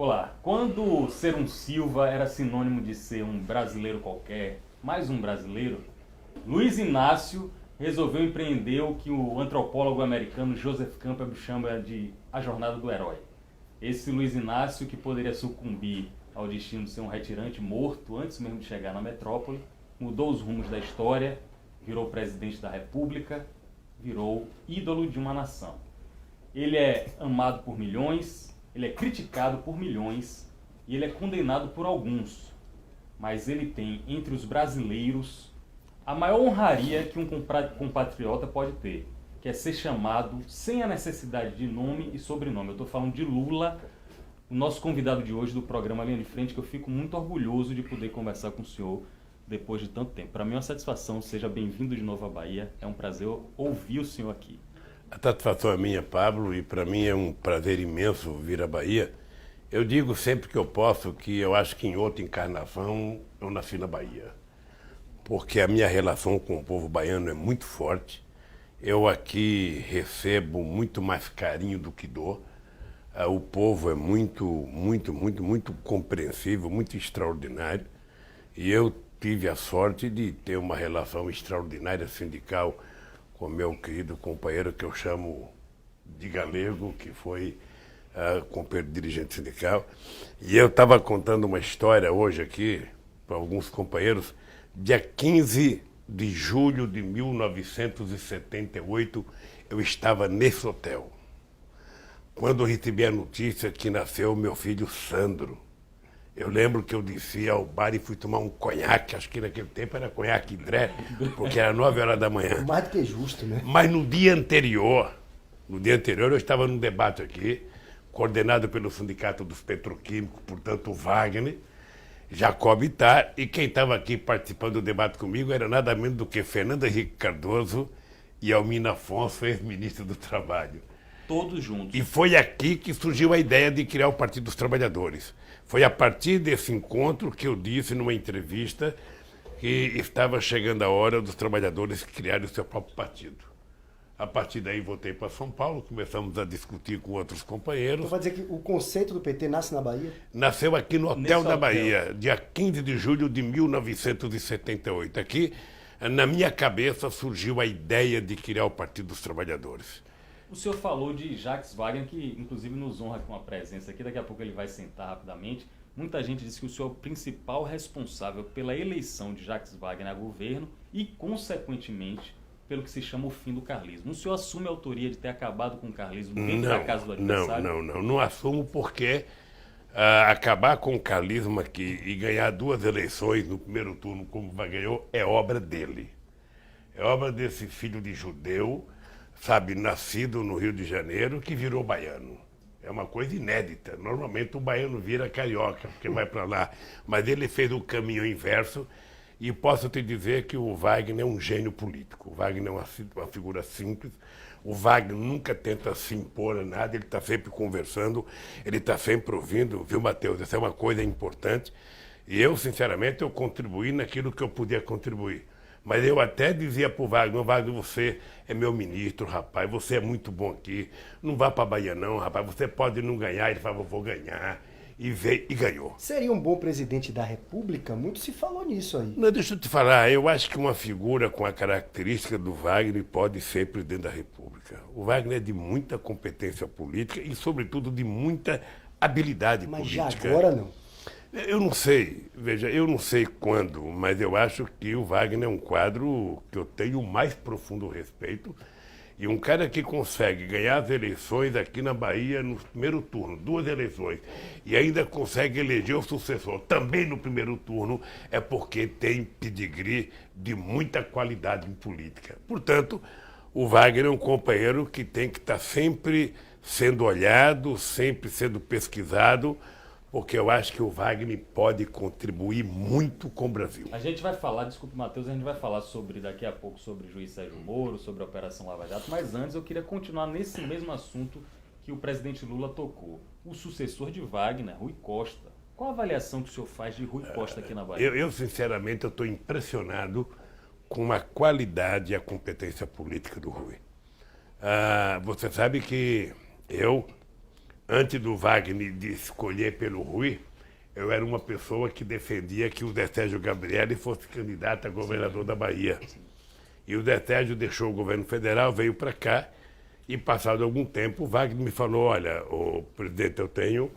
Olá, quando ser um Silva era sinônimo de ser um brasileiro qualquer, mais um brasileiro, Luiz Inácio resolveu empreender o que o antropólogo americano Joseph Campbell chama de a jornada do herói. Esse Luiz Inácio, que poderia sucumbir ao destino de ser um retirante morto antes mesmo de chegar na metrópole, mudou os rumos da história, virou presidente da República, virou ídolo de uma nação. Ele é amado por milhões, ele é criticado por milhões e ele é condenado por alguns. Mas ele tem, entre os brasileiros, a maior honraria que um compatriota pode ter, que é ser chamado sem a necessidade de nome e sobrenome. Eu estou falando de Lula, o nosso convidado de hoje do programa Linha de Frente, que eu fico muito orgulhoso de poder conversar com o senhor depois de tanto tempo. Para mim é uma satisfação, seja bem-vindo de novo à Bahia, é um prazer ouvir o senhor aqui. A satisfação é minha, Pablo, e para mim é um prazer imenso vir à Bahia. Eu digo sempre que eu posso que eu acho que em outra encarnação eu nasci na Bahia, porque a minha relação com o povo baiano é muito forte. Eu aqui recebo muito mais carinho do que dou. O povo é muito compreensível, muito extraordinário. E eu tive a sorte de ter uma relação extraordinária sindical com meu querido companheiro, que eu chamo de Galego, que foi companheiro dirigente sindical. E eu estava contando uma história hoje aqui para alguns companheiros. Dia 15 de julho de 1978, eu estava nesse hotel, quando eu recebi a notícia que nasceu meu filho Sandro. Eu lembro que eu desci ao bar e fui tomar um conhaque, acho que naquele tempo era conhaque Dré, porque era 9 horas da manhã. Mais do que justo, né? Mas no dia anterior eu estava num debate aqui, coordenado pelo Sindicato dos Petroquímicos, portanto o Wagner, Jacob Ittar, e quem estava aqui participando do debate comigo era nada menos do que Fernando Henrique Cardoso e Almina Afonso, ex-ministro do Trabalho. Todos juntos. E foi aqui que surgiu a ideia de criar o Partido dos Trabalhadores. Foi a partir desse encontro que eu disse numa entrevista que estava chegando a hora dos trabalhadores criarem o seu próprio partido. A partir daí voltei para São Paulo, começamos a discutir com outros companheiros. Então vai dizer que o conceito do PT nasce na Bahia? Nasceu aqui no Hotel da Bahia, dia 15 de julho de 1978. Aqui, na minha cabeça, surgiu a ideia de criar o Partido dos Trabalhadores. O senhor falou de Jacques Wagner, que inclusive nos honra com a presença aqui, daqui a pouco ele vai sentar rapidamente. Muita gente disse que o senhor é o principal responsável pela eleição de Jacques Wagner a governo e, consequentemente, pelo que se chama o fim do carlismo. O senhor assume a autoria de ter acabado com o carlismo dentro da casa do adversário? Não assumo, porque acabar com o carlismo aqui e ganhar 2 eleições no primeiro turno, como ganhou, é obra dele. É obra desse filho de judeu, sabe, nascido no Rio de Janeiro, que virou baiano. É uma coisa inédita. Normalmente o baiano vira carioca, porque vai para lá. Mas ele fez o caminho inverso. E posso te dizer que o Wagner é um gênio político. O Wagner é uma figura simples. O Wagner nunca tenta se impor a nada, ele está sempre conversando, ele está sempre ouvindo. Viu, Matheus? Essa é uma coisa importante. E eu, sinceramente, eu contribuí naquilo que eu podia contribuir. Mas eu até dizia para o Wagner, você é meu ministro, rapaz, você é muito bom aqui, não vá para a Bahia não, rapaz, você pode não ganhar. Ele falava, eu vou ganhar. E veio e ganhou. Seria um bom presidente da República? Muito se falou nisso aí. Não, deixa eu te falar, eu acho que uma figura com a característica do Wagner pode ser presidente da República. O Wagner é de muita competência política e, sobretudo, de muita habilidade política. Mas já agora não. Eu não sei, veja, eu não sei quando, mas eu acho que o Wagner é um quadro que eu tenho o mais profundo respeito. E um cara que consegue ganhar as eleições aqui na Bahia no primeiro turno, 2 eleições, e ainda consegue eleger o sucessor também no primeiro turno, é porque tem pedigree de muita qualidade em política. Portanto, o Wagner é um companheiro que tem que estar sempre sendo olhado, sempre sendo pesquisado, porque eu acho que o Wagner pode contribuir muito com o Brasil. A gente vai falar, desculpe, Matheus, a gente vai falar daqui a pouco sobre o juiz Sérgio Moro, sobre a Operação Lava Jato, mas antes eu queria continuar nesse mesmo assunto que o presidente Lula tocou. O sucessor de Wagner, Rui Costa. Qual a avaliação que o senhor faz de Rui Costa aqui na Bahia? Eu sinceramente, estou impressionado com a qualidade e a competência política do Rui. Você sabe que eu antes do Wagner de escolher pelo Rui, eu era uma pessoa que defendia que o Sérgio Gabrielli fosse candidato a governador da Bahia. E o Sérgio deixou o governo federal, veio para cá, e passado algum tempo o Wagner me falou, olha, o presidente, eu tenho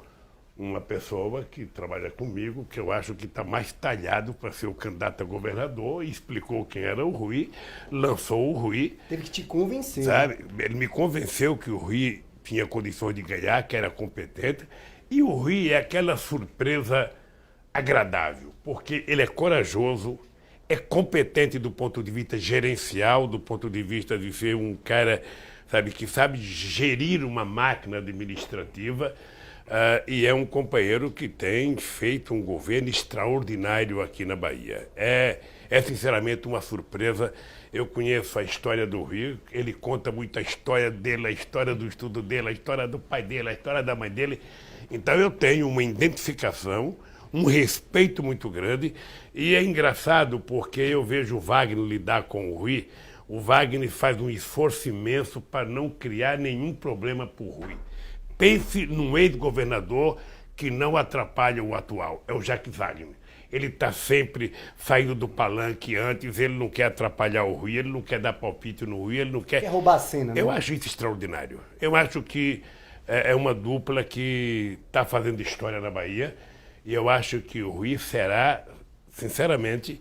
uma pessoa que trabalha comigo, que eu acho que está mais talhado para ser o candidato a governador, e explicou quem era o Rui, lançou o Rui. Teve que te convencer. Sabe? Ele me convenceu que o Rui tinha condições de ganhar, que era competente, e o Rui é aquela surpresa agradável, porque ele é corajoso, é competente do ponto de vista gerencial, do ponto de vista de ser um cara, sabe, que sabe gerir uma máquina administrativa, e é um companheiro que tem feito um governo extraordinário aqui na Bahia. É sinceramente uma surpresa. Eu conheço a história do Rio, ele conta muito a história dele, a história do estudo dele, a história do pai dele, a história da mãe dele. Então eu tenho uma identificação, um respeito muito grande, e é engraçado porque eu vejo o Wagner lidar com o Rui. O Wagner faz um esforço imenso para não criar nenhum problema para o Rui. Pense num ex-governador que não atrapalha o atual, é o Jacques Wagner. Ele está sempre saindo do palanque antes, ele não quer atrapalhar o Rui, ele não quer dar palpite no Rui, ele não quer... Quer roubar a cena, né? Eu acho isso extraordinário. Eu acho que é uma dupla que está fazendo história na Bahia, e eu acho que o Rui será, sinceramente,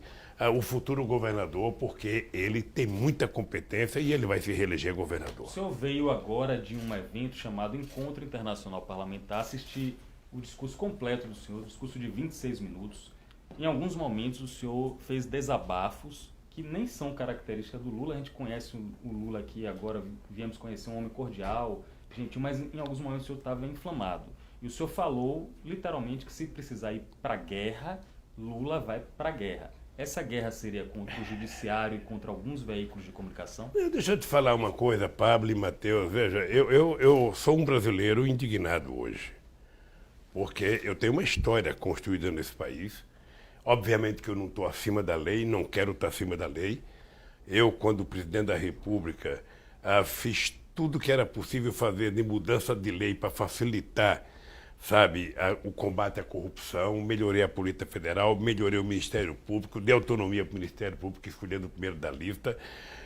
o futuro governador, porque ele tem muita competência e ele vai se reeleger governador. O senhor veio agora de um evento chamado Encontro Internacional Parlamentar, assistir o discurso completo do senhor, um discurso de 26 minutos. Em alguns momentos o senhor fez desabafos que nem são características do Lula. A gente conhece o Lula aqui agora, viemos conhecer um homem cordial, gentil, mas em alguns momentos o senhor estava inflamado. E o senhor falou, literalmente, que se precisar ir para a guerra, Lula vai para a guerra. Essa guerra seria contra o judiciário e contra alguns veículos de comunicação? Deixa eu te falar uma coisa, Pablo e Matheus. Veja, eu sou um brasileiro indignado hoje, porque eu tenho uma história construída nesse país. Obviamente que eu não estou acima da lei, não quero estar acima da lei. Eu, quando presidente da República, fiz tudo que era possível fazer de mudança de lei para facilitar, sabe, o combate à corrupção, melhorei a Polícia Federal, melhorei o Ministério Público, dei autonomia para o Ministério Público, escolhendo o primeiro da lista,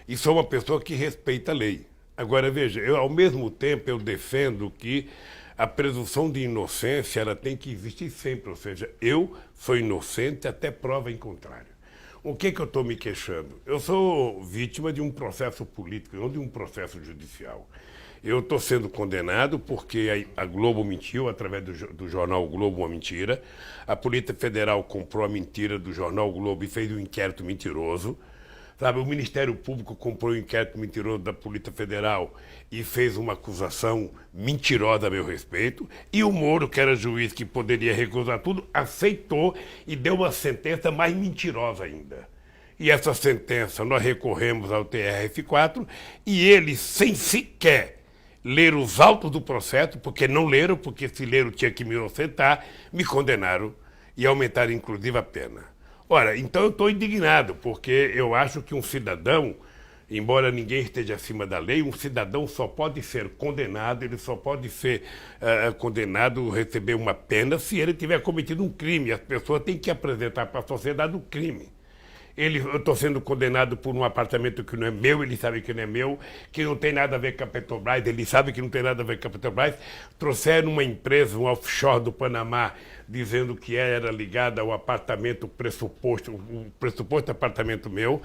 e sou uma pessoa que respeita a lei. Agora, veja, ao mesmo tempo eu defendo que a presunção de inocência ela tem que existir sempre, ou seja, eu sou inocente até prova em contrário. O que eu estou me queixando? Eu sou vítima de um processo político, não de um processo judicial. Eu estou sendo condenado porque a Globo mentiu através do jornal o Globo, uma mentira. A Polícia Federal comprou a mentira do jornal o Globo e fez um inquérito mentiroso. Sabe, o Ministério Público comprou um inquérito mentiroso da Polícia Federal e fez uma acusação mentirosa a meu respeito. E o Moro, que era juiz que poderia recusar tudo, aceitou e deu uma sentença mais mentirosa ainda. E essa sentença nós recorremos ao TRF4 e eles, sem sequer ler os autos do processo, porque não leram, porque se leram tinha que me inocentar, me condenaram e aumentaram inclusive a pena. Ora, então eu estou indignado, porque eu acho que um cidadão, embora ninguém esteja acima da lei, um cidadão só pode ser condenado, ele só pode ser condenado, receber uma pena, se ele tiver cometido um crime. As pessoas têm que apresentar para a sociedade o crime. Eu estou sendo condenado por um apartamento que não é meu, ele sabe que não é meu, que não tem nada a ver com a Petrobras, ele sabe que não tem nada a ver com a Petrobras. Trouxeram uma empresa, um offshore do Panamá, dizendo que era ligada ao apartamento pressuposto, o pressuposto apartamento meu.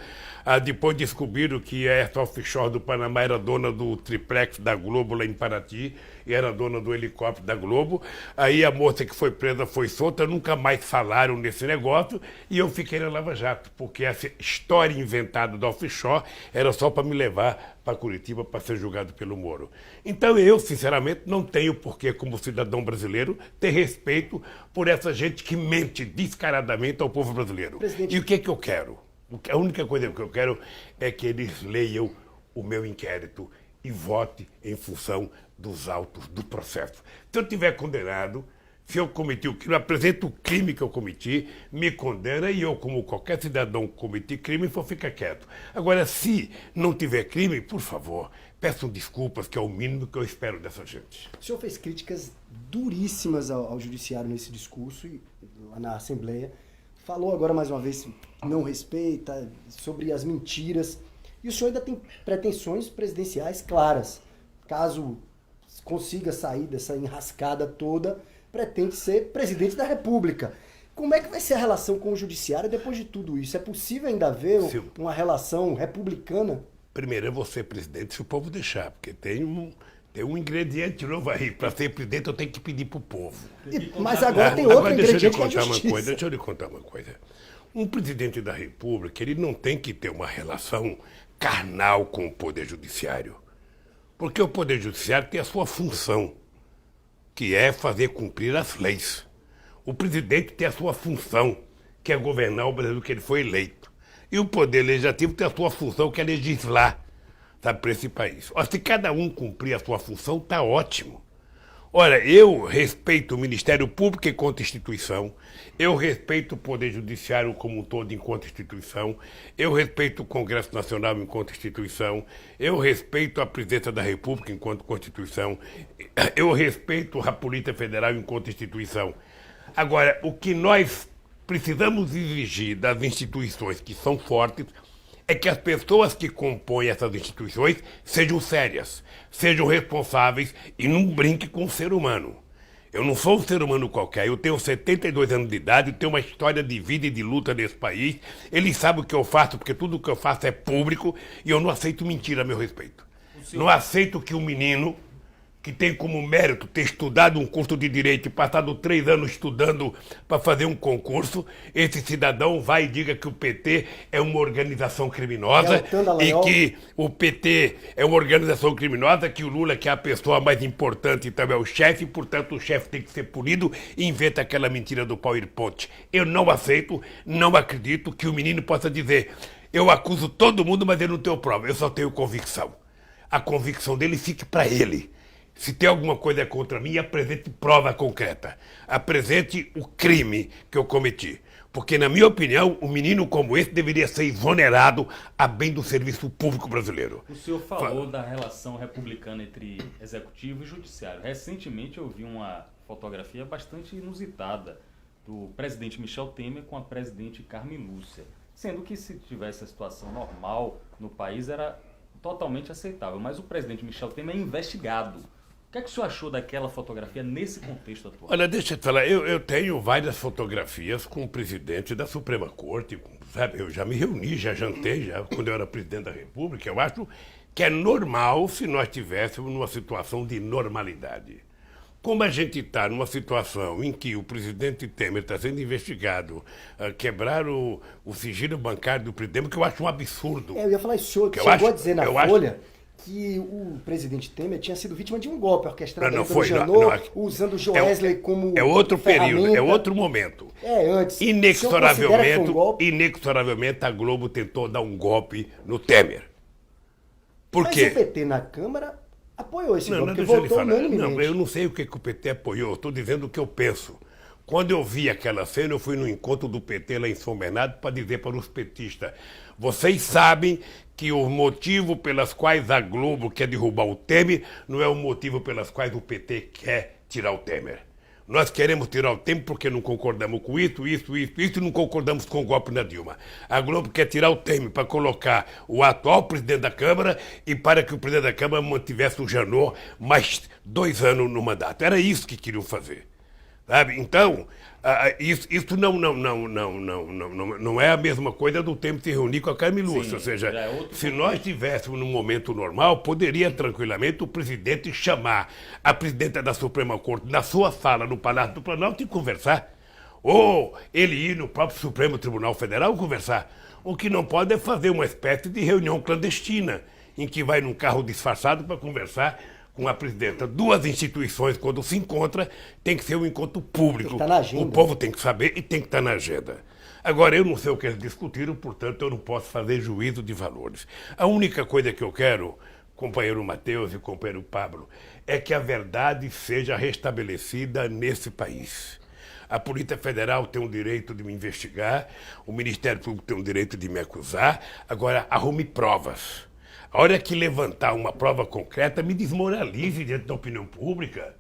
Depois descobriram que essa offshore do Panamá era dona do triplex da Globo lá em Paraty, e era dona do helicóptero da Globo. Aí a moça que foi presa foi solta, nunca mais falaram nesse negócio, e eu fiquei na Lava Jato, porque essa história inventada do offshore era só para me levar para Curitiba para ser julgado pelo Moro. Então eu, sinceramente, não tenho porquê, como cidadão brasileiro, ter respeito por essa gente que mente descaradamente ao povo brasileiro. Presidente... E o que eu quero? A única coisa que eu quero é que eles leiam o meu inquérito e votem em função dos autos do processo. Se eu tiver condenado, Se eu cometi o crime, apresento o crime que eu cometi, me condena e eu, como qualquer cidadão que cometi crime, só fica quieto. Agora, se não tiver crime, por favor, peçam desculpas, que é o mínimo que eu espero dessa gente. O senhor fez críticas duríssimas ao judiciário nesse discurso, lá na Assembleia. Falou agora mais uma vez, não respeita, sobre as mentiras. E o senhor ainda tem pretensões presidenciais claras. Caso consiga sair dessa enrascada toda, pretende ser presidente da República. Como é que vai ser a relação com o judiciário depois de tudo isso? É possível ainda haver uma relação republicana? Primeiro eu vou ser presidente se o povo deixar, porque tem um ingrediente novo aí. Para ser presidente eu tenho que pedir para o povo. Mas agora tem outro ingrediente que é a justiça. Deixa eu lhe contar uma coisa. Um presidente da República, ele não tem que ter uma relação carnal com o Poder Judiciário. Porque o Poder Judiciário tem a sua função, que é fazer cumprir as leis. O presidente tem a sua função, que é governar o Brasil, que ele foi eleito. E o Poder Legislativo tem a sua função, que é legislar, sabe, para esse país. Ora, se cada um cumprir a sua função, está ótimo. Ora, eu respeito o Ministério Público enquanto instituição, eu respeito o Poder Judiciário como um todo enquanto instituição, eu respeito o Congresso Nacional enquanto instituição, eu respeito a Presidência da República enquanto Constituição, eu respeito a Polícia Federal enquanto instituição. Agora, o que nós precisamos exigir das instituições que são fortes é que as pessoas que compõem essas instituições sejam sérias, sejam responsáveis e não brinquem com o ser humano. Eu não sou um ser humano qualquer, eu tenho 72 anos de idade, tenho uma história de vida e de luta nesse país. Eles sabem o que eu faço, porque tudo o que eu faço é público e eu não aceito mentira a meu respeito. Não aceito que um menino que tem como mérito ter estudado um curso de Direito e passado 3 anos estudando para fazer um concurso, esse cidadão vai e diga que o PT é uma organização criminosa e que o PT é uma organização criminosa, que o Lula, que é a pessoa mais importante, também é o chefe, portanto o chefe tem que ser punido, e inventa aquela mentira do PowerPoint. Eu não aceito, não acredito que o menino possa dizer: eu acuso todo mundo, mas eu não tenho prova, eu só tenho convicção. A convicção dele fique para ele. Se tem alguma coisa contra mim, apresente prova concreta. Apresente o crime que eu cometi. Porque, na minha opinião, um menino como esse deveria ser exonerado a bem do serviço público brasileiro. O senhor falou da relação republicana entre executivo e judiciário. Recentemente eu vi uma fotografia bastante inusitada do presidente Michel Temer com a presidente Carmen Lúcia. Sendo que, se tivesse a situação normal no país, era totalmente aceitável. Mas o presidente Michel Temer é investigado. O que é que o senhor achou daquela fotografia nesse contexto atual? Olha, deixa eu te falar, eu tenho várias fotografias com o presidente da Suprema Corte, sabe? Eu já me reuni, já jantei, já quando eu era presidente da República. Eu acho que é normal se nós estivéssemos numa situação de normalidade. Como a gente está numa situação em que o presidente Temer está sendo investigado, quebrar o sigilo bancário do presidente, que eu acho um absurdo. Eu ia falar isso, o senhor chegou a dizer na Folha que o presidente Temer tinha sido vítima de um golpe orquestrado pelo Janot, usando o Joesley como É outro ferramenta. período, é outro momento. Antes. Inexoravelmente a Globo tentou dar um golpe no Temer. Por quê? Mas o PT na Câmara apoiou esse golpe, porque deixa eu lhe votou falar. unanimemente. Não, eu não sei o que o PT apoiou, eu estou dizendo o que eu penso. Quando eu vi aquela cena, eu fui no encontro do PT lá em São Bernardo para dizer para os petistas: vocês sabem que o motivo pelas quais a Globo quer derrubar o Temer não é o motivo pelas quais o PT quer tirar o Temer. Nós queremos tirar o Temer porque não concordamos com isso e não concordamos com o golpe na Dilma. A Globo quer tirar o Temer para colocar o atual presidente da Câmara e para que o presidente da Câmara mantivesse o Janot mais 2 anos no mandato. Era isso que queriam fazer. Sabe? Então, isso não é a mesma coisa do Temer se reunir com a Carmen Lúcia. Ou seja, se nós estivéssemos num momento normal, poderia tranquilamente o presidente chamar a presidenta da Suprema Corte na sua sala, no Palácio do Planalto, e conversar. Ou ele ir no próprio Supremo Tribunal Federal conversar. O que não pode é fazer uma espécie de reunião clandestina, em que vai num carro disfarçado para conversar com a presidenta. 2 instituições, quando se encontram, tem que ser um encontro público. Tem que estar na agenda. O povo tem que saber e tem que estar na agenda. Agora, eu não sei o que eles discutiram, portanto, eu não posso fazer juízo de valores. A única coisa que eu quero companheiro Matheus e companheiro Pablo, é que a verdade seja restabelecida nesse país. A Polícia Federal tem o direito de me investigar, o Ministério Público tem o direito de me acusar, agora arrume provas. A hora que levantar uma prova concreta, me desmoralize diante da opinião pública.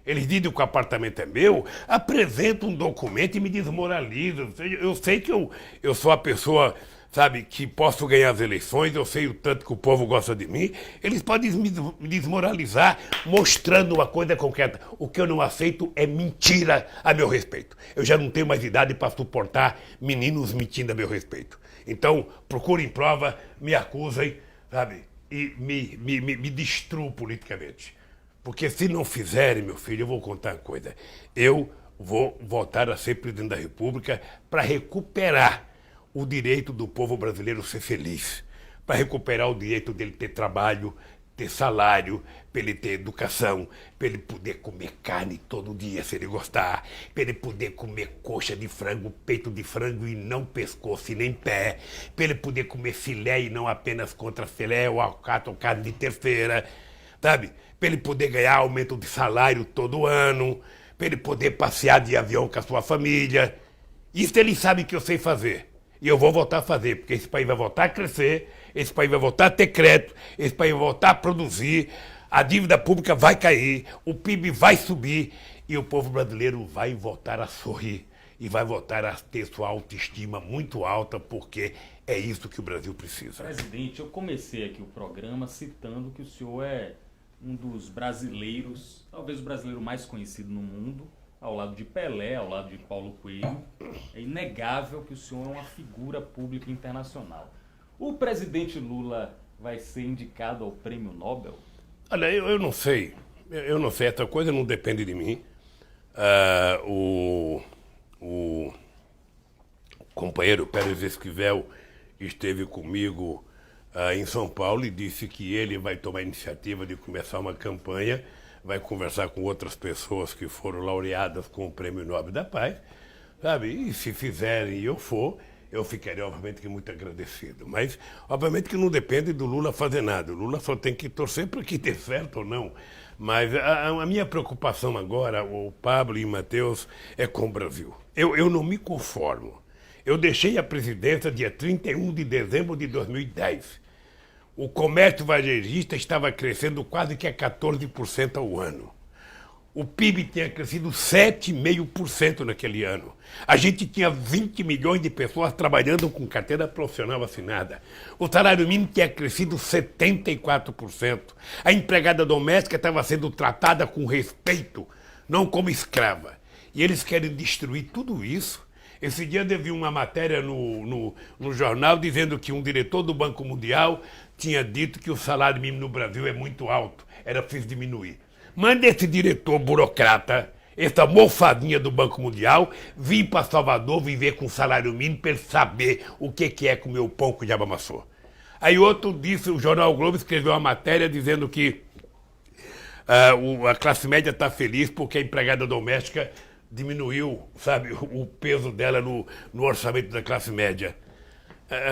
Eles dizem que o apartamento é meu, apresenta um documento e me desmoraliza. Eu sei que eu sou a pessoa, sabe, que posso ganhar as eleições, eu sei o tanto que o povo gosta de mim. Eles podem me desmoralizar mostrando uma coisa concreta. O que eu não aceito é mentira a meu respeito. Eu já não tenho mais idade para suportar meninos mentindo a meu respeito. Então, procurem prova, me acusem, sabe, e me destruam politicamente. Porque se não fizerem, meu filho, eu vou contar uma coisa. Eu vou voltar a ser presidente da República para recuperar o direito do povo brasileiro ser feliz. Para recuperar o direito dele ter trabalho, ter salário, para ele ter educação, para ele poder comer carne todo dia, se ele gostar, para ele poder comer coxa de frango, peito de frango e não pescoço e nem pé, para ele poder comer filé e não apenas contra filé ou alcatra ou carne de terceira, sabe? Para ele poder ganhar aumento de salário todo ano, para ele poder passear de avião com a sua família. Isso ele sabe que eu sei fazer. E eu vou voltar a fazer, porque esse país vai voltar a crescer, esse país vai voltar a ter crédito, esse país vai voltar a produzir, a dívida pública vai cair, o PIB vai subir e o povo brasileiro vai voltar a sorrir e vai voltar a ter sua autoestima muito alta, porque é isso que o Brasil precisa. Presidente, eu comecei aqui o programa citando que o senhor é um dos brasileiros, talvez o brasileiro mais conhecido no mundo, ao lado de Pelé, ao lado de Paulo Coelho. É inegável que o senhor é uma figura pública internacional. O presidente Lula vai ser indicado ao Prêmio Nobel? Olha, eu não sei. Eu não sei, essa coisa não depende de mim. O companheiro Pérez Esquivel esteve comigo em São Paulo e disse que ele vai tomar a iniciativa de começar uma campanha, vai conversar com outras pessoas que foram laureadas com o Prêmio Nobel da Paz, sabe? E se fizerem e eu for, eu ficarei, obviamente, que muito agradecido. Mas, obviamente, que não depende do Lula fazer nada. O Lula só tem que torcer para que dê certo ou não. Mas a minha preocupação agora, o Pablo e o Matheus, é com o Brasil. Eu não me conformo. Eu deixei a presidência dia 31 de dezembro de 2010. O comércio varejista estava crescendo quase que a 14% ao ano. O PIB tinha crescido 7,5% naquele ano. A gente tinha 20 milhões de pessoas trabalhando com carteira profissional assinada. O salário mínimo tinha crescido 74%. A empregada doméstica estava sendo tratada com respeito, não como escrava. E eles querem destruir tudo isso. Esse dia eu vi uma matéria no jornal dizendo que um diretor do Banco Mundial tinha dito que o salário mínimo no Brasil é muito alto, era preciso diminuir. Manda esse diretor burocrata, essa mofadinha do Banco Mundial, vir para Salvador viver com salário mínimo para ele saber o que é comer o pão que o diabo amassou. Aí outro disse, o Jornal o Globo escreveu uma matéria dizendo que a classe média está feliz porque a empregada doméstica diminuiu, sabe, o peso dela no orçamento da classe média.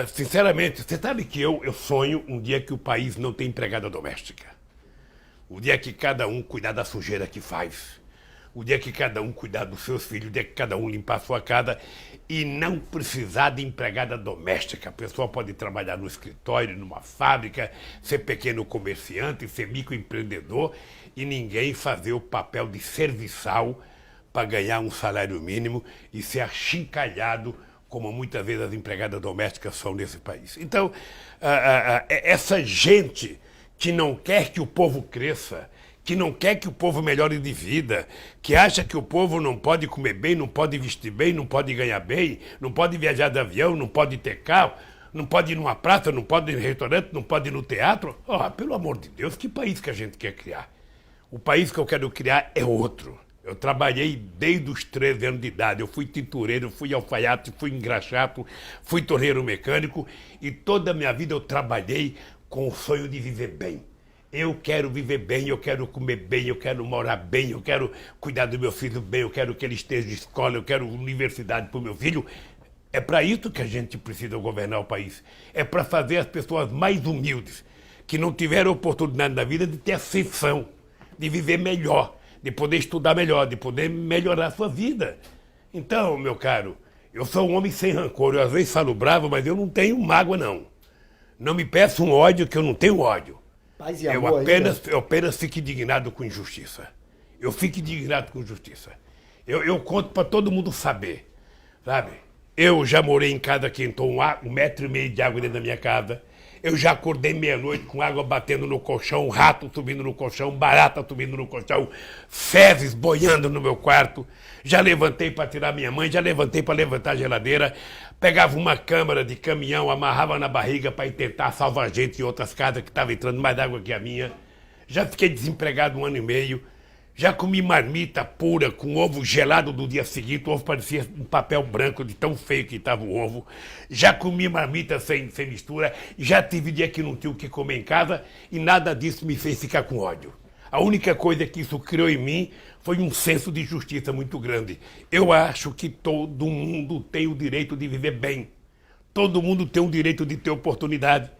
Sinceramente, você sabe que eu sonho um dia que o país não tem empregada doméstica. O dia que cada um cuidar da sujeira que faz. O dia que cada um cuidar dos seus filhos, o dia que cada um limpar a sua casa e não precisar de empregada doméstica. A pessoa pode trabalhar no escritório, numa fábrica, ser pequeno comerciante, ser microempreendedor e ninguém fazer o papel de serviçal para ganhar um salário mínimo e ser achincalhado como muitas vezes as empregadas domésticas são nesse país. Então, essa gente que não quer que o povo cresça, que não quer que o povo melhore de vida, que acha que o povo não pode comer bem, não pode vestir bem, não pode ganhar bem, não pode viajar de avião, não pode ter carro, não pode ir numa praça, não pode ir no restaurante, não pode ir no teatro. Pelo amor de Deus, que país que a gente quer criar? O país que eu quero criar é outro. Eu trabalhei desde os 13 anos de idade. Eu fui tintureiro, fui alfaiate, fui engraxato, fui torneiro mecânico e toda a minha vida eu trabalhei com o sonho de viver bem. Eu quero viver bem, eu quero comer bem, eu quero morar bem, eu quero cuidar do meu filho bem, eu quero que ele esteja de escola, eu quero universidade para o meu filho. É para isso que a gente precisa governar o país. É para fazer as pessoas mais humildes, que não tiveram oportunidade na vida de ter ascensão, de viver melhor, de poder estudar melhor, de poder melhorar a sua vida. Então, meu caro, eu sou um homem sem rancor. Eu às vezes falo bravo, mas eu não tenho mágoa, não. Não me peça um ódio que eu não tenho ódio. Paz e amor Eu apenas fico indignado com injustiça. Eu fico indignado com justiça. Eu conto para todo mundo saber, sabe? Eu já morei em casa que entrou 1,5 metro de água dentro da minha casa. Eu já acordei meia-noite com água batendo no colchão, rato subindo no colchão, barata subindo no colchão, fezes boiando no meu quarto. Já levantei para tirar minha mãe, já levantei para levantar a geladeira. Pegava uma câmara de caminhão, amarrava na barriga para tentar salvar gente em outras casas que estavam entrando mais água que a minha. Já fiquei desempregado 1 ano e meio. Já comi marmita pura com ovo gelado do dia seguinte. O ovo parecia um papel branco de tão feio que estava o ovo. Já comi marmita sem mistura. Já tive dia que não tinha o que comer em casa. E nada disso me fez ficar com ódio. A única coisa que isso criou em mim foi um senso de justiça muito grande. Eu acho que todo mundo tem o direito de viver bem. Todo mundo tem o direito de ter oportunidade.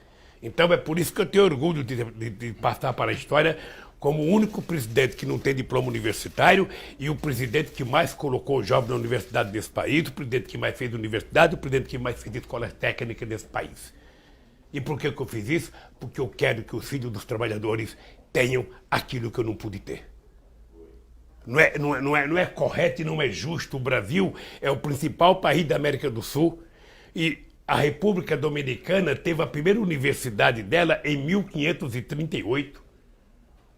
Então é por isso que eu tenho orgulho de passar para a história como o único presidente que não tem diploma universitário e o presidente que mais colocou jovens na universidade desse país, o presidente que mais fez universidade, o presidente que mais fez escolas técnicas desse país. E por que eu fiz isso? Porque eu quero que os filhos dos trabalhadores tenham aquilo que eu não pude ter. Não é correto e não é justo. O Brasil é o principal país da América do Sul e a República Dominicana teve a primeira universidade dela em 1538.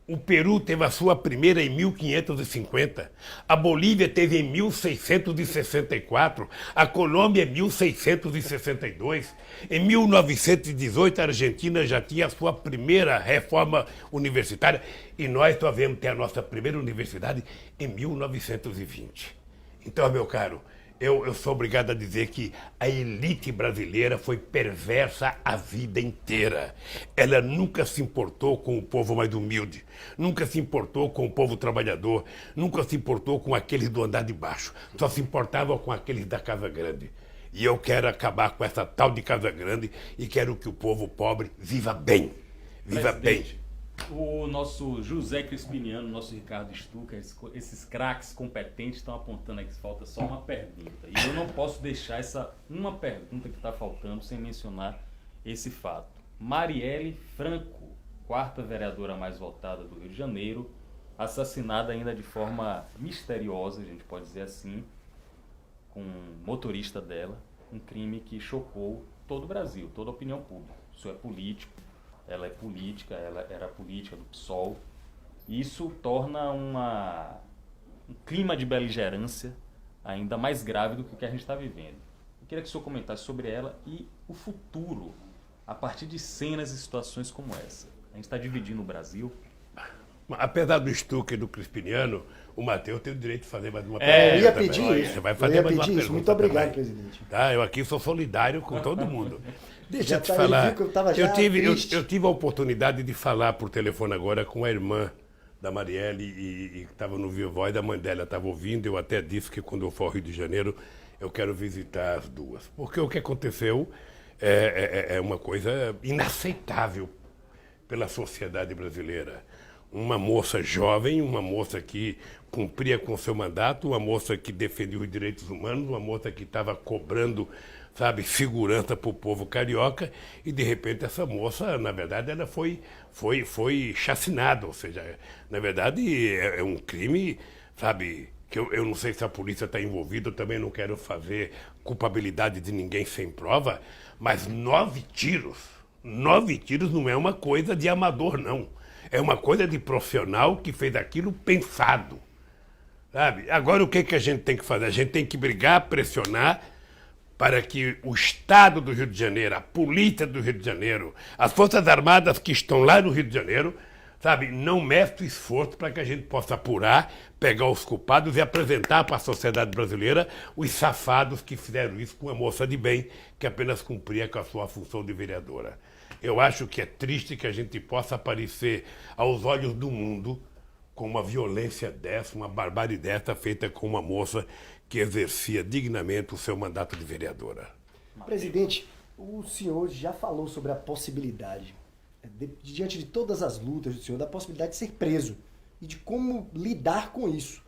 O Peru teve a sua primeira em 1550. A Bolívia teve em 1664. A Colômbia em 1662. Em 1918, a Argentina já tinha a sua primeira reforma universitária. E nós só viemos ter a nossa primeira universidade em 1920. Então, meu caro, eu sou obrigado a dizer que a elite brasileira foi perversa a vida inteira. Ela nunca se importou com o povo mais humilde, nunca se importou com o povo trabalhador, nunca se importou com aqueles do andar de baixo, só se importava com aqueles da Casa Grande. E eu quero acabar com essa tal de Casa Grande e quero que o povo pobre viva bem. Viva bem. O nosso José Crispiniano, nosso Ricardo Stucker, esses craques competentes estão apontando aqui que falta só uma pergunta. E eu não posso deixar essa uma pergunta que está faltando sem mencionar esse fato. Marielle Franco, 4ª vereadora mais votada do Rio de Janeiro, assassinada ainda de forma misteriosa, a gente pode dizer assim, com um motorista dela, um crime que chocou todo o Brasil, toda a opinião pública. Isso é político. Ela é política, ela era política do PSOL. Isso torna um clima de beligerância ainda mais grave do que o que a gente está vivendo. Eu queria que o senhor comentasse sobre ela e o futuro, a partir de cenas e situações como essa. A gente está dividindo o Brasil. Apesar do Stucker e do Crispiniano, o Matheus tem o direito de fazer mais uma pergunta. Eu ia pedir isso. Você vai fazer mais uma pergunta. Muito obrigado, também. presidente. Tá? Eu aqui sou solidário com todo mundo. Deixa eu te Ele falar. viu que eu tava já triste. Eu tive a oportunidade de falar por telefone agora com a irmã da Marielle e estava no Viva Voz, a mãe dela estava ouvindo. Eu até disse que quando eu for ao Rio de Janeiro eu quero visitar as duas. Porque o que aconteceu é uma coisa inaceitável pela sociedade brasileira. Uma moça jovem, uma moça que cumpria com seu mandato, uma moça que defendia os direitos humanos, uma moça que estava cobrando, sabe, segurança para o povo carioca, e de repente essa moça, na verdade, ela foi chacinada, ou seja, na verdade é um crime, sabe, que eu não sei se a polícia está envolvida, eu também não quero fazer culpabilidade de ninguém sem prova, mas 9 tiros não é uma coisa de amador, não. É uma coisa de profissional que fez aquilo pensado, sabe? Agora o que a gente tem que fazer? A gente tem que brigar, pressionar para que o Estado do Rio de Janeiro, a polícia do Rio de Janeiro, as Forças Armadas que estão lá no Rio de Janeiro, sabe, não meça o esforço para que a gente possa apurar, pegar os culpados e apresentar para a sociedade brasileira os safados que fizeram isso com uma moça de bem que apenas cumpria com a sua função de vereadora. Eu acho que é triste que a gente possa aparecer aos olhos do mundo com uma violência dessa, uma barbárie dessa feita com uma moça que exercia dignamente o seu mandato de vereadora. Presidente, o senhor já falou sobre a possibilidade diante de todas as lutas do senhor, da possibilidade de ser preso e de como lidar com isso.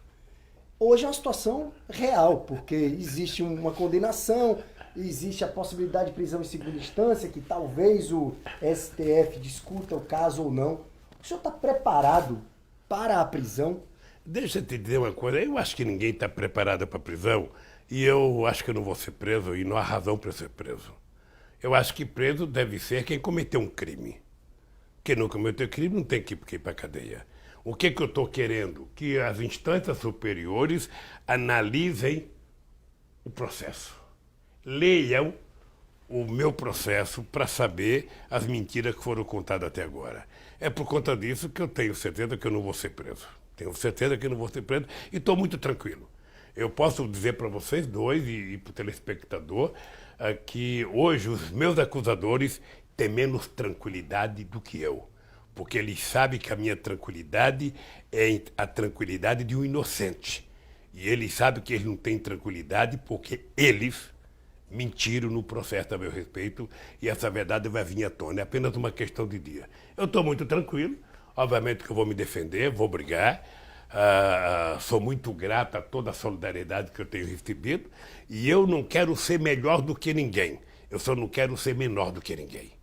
Hoje é uma situação real, porque existe uma condenação, existe a possibilidade de prisão em segunda instância, que talvez o STF discuta o caso ou não. O senhor está preparado para a prisão? Deixa eu te dizer uma coisa, eu acho que ninguém está preparado para a prisão e eu acho que eu não vou ser preso e não há razão para eu ser preso. Eu acho que preso deve ser quem cometeu um crime. Quem não cometeu crime não tem que ir para a cadeia. O que eu estou querendo? Que as instâncias superiores analisem o processo. Leiam o meu processo para saber as mentiras que foram contadas até agora. É por conta disso que eu tenho certeza que eu não vou ser preso. Tenho certeza que eu não vou ser preso e estou muito tranquilo. Eu posso dizer para vocês dois e para o telespectador que hoje os meus acusadores têm menos tranquilidade do que eu. Porque eles sabem que a minha tranquilidade é a tranquilidade de um inocente. E eles sabem que eles não têm tranquilidade porque eles mentiram no processo a meu respeito e essa verdade vai vir à tona. É apenas uma questão de dia. Eu estou muito tranquilo. Obviamente que eu vou me defender, vou brigar. Sou muito grato a toda a solidariedade que eu tenho recebido. E eu não quero ser melhor do que ninguém. Eu só não quero ser menor do que ninguém.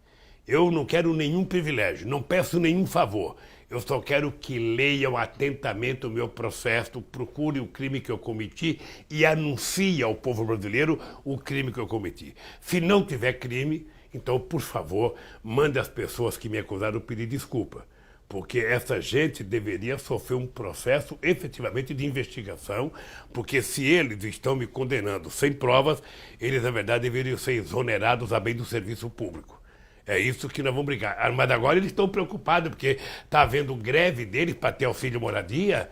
Eu não quero nenhum privilégio, não peço nenhum favor. Eu só quero que leiam atentamente o meu processo, procurem o crime que eu cometi e anunciem ao povo brasileiro o crime que eu cometi. Se não tiver crime, então, por favor, mande as pessoas que me acusaram pedir desculpa. Porque essa gente deveria sofrer um processo efetivamente de investigação, porque se eles estão me condenando sem provas, eles, na verdade, deveriam ser exonerados a bem do serviço público. É isso que nós vamos brigar. Mas agora eles estão preocupados, porque está havendo greve deles para ter auxílio moradia,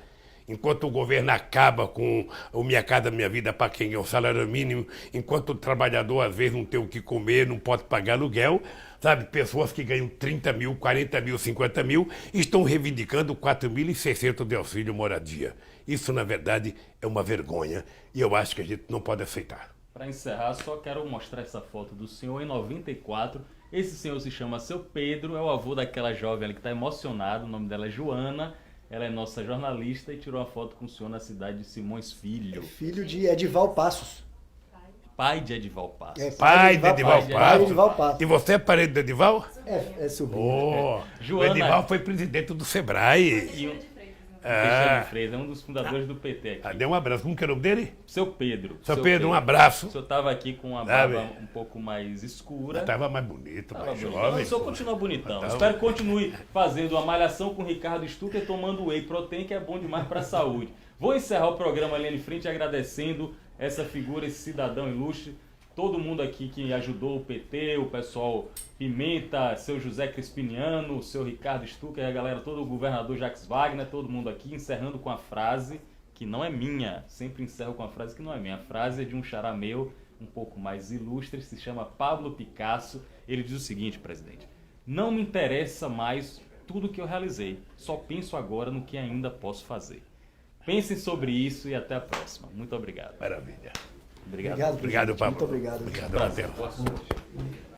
enquanto o governo acaba com o Minha Casa Minha Vida para quem é o salário mínimo, enquanto o trabalhador às vezes não tem o que comer, não pode pagar aluguel, sabe? Pessoas que ganham 30 mil, 40 mil, 50 mil, estão reivindicando 4.600 de auxílio moradia. Isso, na verdade, é uma vergonha e eu acho que a gente não pode aceitar. Para encerrar, só quero mostrar essa foto do senhor em 94. Esse senhor se chama Seu Pedro, é o avô daquela jovem ali que está emocionada, o nome dela é Joana, ela é nossa jornalista e tirou a foto com o senhor na cidade de Simões Filho. Filho de Edival Passos. Pai de Edival Passos. Pai de Edival Passos. E você é parente do Edival? É sobrinho. Oh, Joana, o Edival foi presidente do Sebrae. Cristiano Freire, é um dos fundadores do PT aqui. Dê um abraço. Como que é o nome dele? Seu Pedro. Seu Pedro, um abraço. O senhor estava aqui com uma barba um pouco mais escura. Estava mais bonito, mais jovem. Não, o senhor continua bonitão. Espero que continue fazendo uma malhação com o Ricardo Stucker, tomando whey protein, que é bom demais para a saúde. Vou encerrar o programa ali em frente agradecendo essa figura, esse cidadão ilustre, todo mundo aqui que ajudou o PT, o pessoal Pimenta, seu José Crispiniano, o seu Ricardo Stucker, a galera, todo o governador Jacques Wagner, todo mundo aqui, encerrando com a frase que não é minha. Sempre encerro com a frase que não é minha. A frase é de um xará meu, um pouco mais ilustre, se chama Pablo Picasso. Ele diz o seguinte, presidente: não me interessa mais tudo que eu realizei, só penso agora no que ainda posso fazer. Pensem sobre isso e até a próxima. Muito obrigado. Maravilha. Obrigado. Obrigado, Pablo. Muito obrigado. Obrigado, Matheus. Boa sorte.